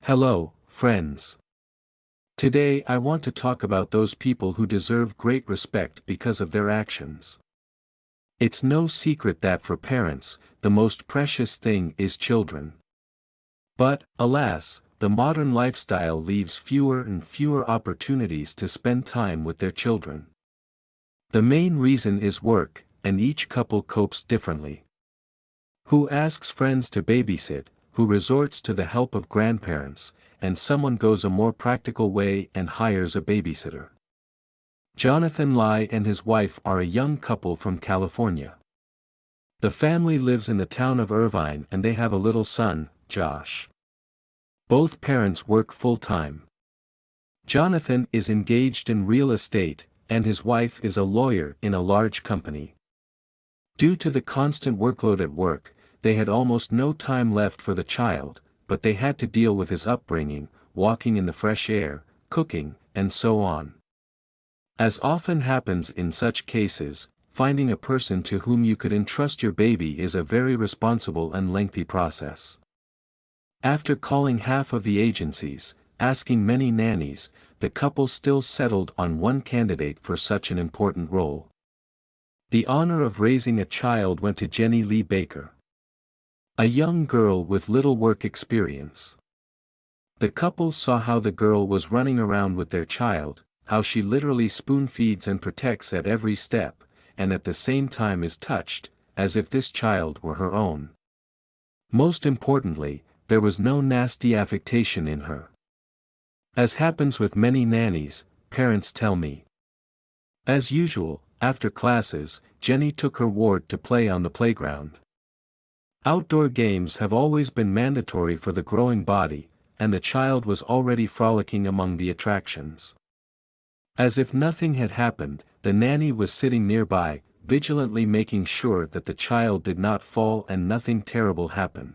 Hello, friends. Today I want to talk about those people who deserve great respect because of their actions. It's no secret that for parents, the most precious thing is children. But, alas, the modern lifestyle leaves fewer and fewer opportunities to spend time with their children. The main reason is work, and each couple copes differently. Who asks friends to babysit, who resorts to the help of grandparents, and someone goes a more practical way and hires a babysitter. Jonathan Lai and his wife are a young couple from California. The family lives in the town of Irvine and they have a little son, Josh. Both parents work full-time. Jonathan is engaged in real estate, and his wife is a lawyer in a large company. Due to the constant workload at work, they had almost no time left for the child, but they had to deal with his upbringing, walking in the fresh air, cooking, and so on. As often happens in such cases, finding a person to whom you could entrust your baby is a very responsible and lengthy process. After calling half of the agencies, asking many nannies, the couple still settled on one candidate for such an important role. The honor of raising a child went to Jenny Lee Baker, a young girl with little work experience. The couple saw how the girl was running around with their child, how she literally spoon feeds and protects at every step, and at the same time is touched, as if this child were her own. Most importantly, there was no nasty affectation in her. As happens with many nannies, parents tell me. As usual, after classes, Jenny took her ward to play on the playground. Outdoor games have always been mandatory for the growing body, and the child was already frolicking among the attractions. As if nothing had happened, the nanny was sitting nearby, vigilantly making sure that the child did not fall and nothing terrible happened.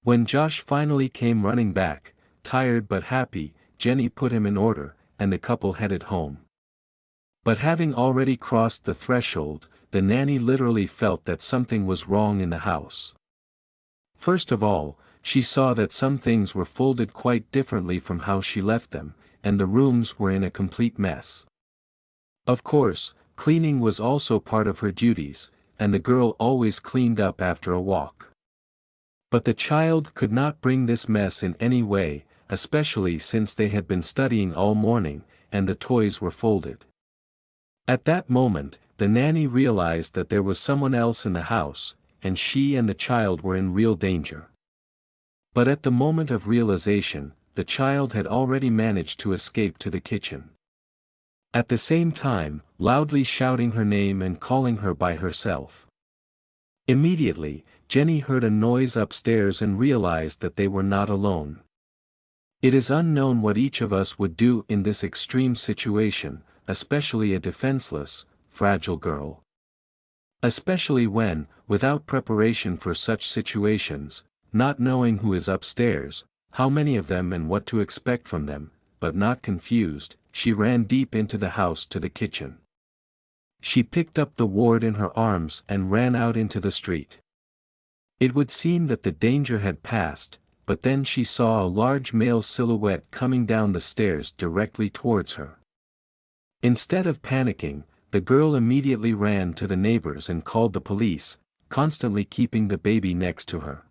When Josh finally came running back, tired but happy, Jenny put him in order, and the couple headed home. But having already crossed the threshold, the nanny literally felt that something was wrong in the house. First of all, she saw that some things were folded quite differently from how she left them, and the rooms were in a complete mess. Of course, cleaning was also part of her duties, and the girl always cleaned up after a walk. But the child could not bring this mess in any way, especially since they had been studying all morning, and the toys were folded. At that moment, the nanny realized that there was someone else in the house, and she and the child were in real danger. But at the moment of realization, the child had already managed to escape to the kitchen. At the same time, loudly shouting her name and calling her by herself. Immediately, Jenny heard a noise upstairs and realized that they were not alone. It is unknown what each of us would do in this extreme situation, especially a defenseless, fragile girl. Especially when, without preparation for such situations, not knowing who is upstairs, how many of them and what to expect from them, but not confused, she ran deep into the house to the kitchen. She picked up the ward in her arms and ran out into the street. It would seem that the danger had passed, but then she saw a large male silhouette coming down the stairs directly towards her. Instead of panicking, the girl immediately ran to the neighbors and called the police, constantly keeping the baby next to her.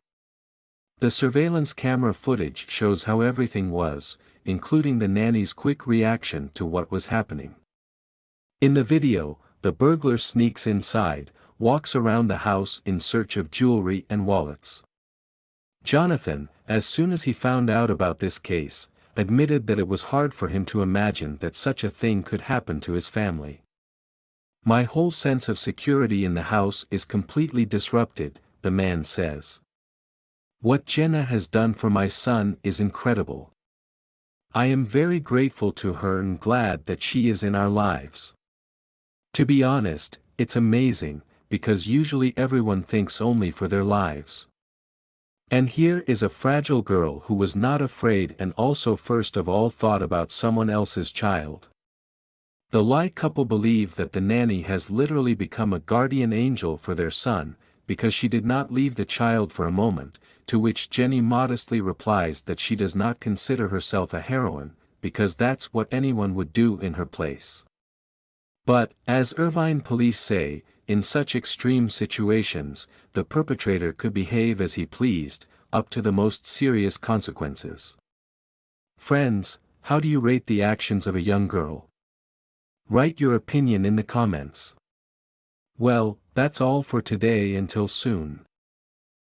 The surveillance camera footage shows how everything was, including the nanny's quick reaction to what was happening. In the video, the burglar sneaks inside, walks around the house in search of jewelry and wallets. Jonathan, as soon as he found out about this case, admitted that it was hard for him to imagine that such a thing could happen to his family. "My whole sense of security in the house is completely disrupted," the man says. "What Jenna has done for my son is incredible. I am very grateful to her and glad that she is in our lives. To be honest, it's amazing, because usually everyone thinks only for their lives. And here is a fragile girl who was not afraid and also first of all thought about someone else's child." The Lai couple believe that the nanny has literally become a guardian angel for their son, because she did not leave the child for a moment, to which Jenny modestly replies that she does not consider herself a heroine, because that's what anyone would do in her place. But, as Irvine police say, in such extreme situations, the perpetrator could behave as he pleased, up to the most serious consequences. Friends, how do you rate the actions of a young girl? Write your opinion in the comments. Well, that's all for today, until soon.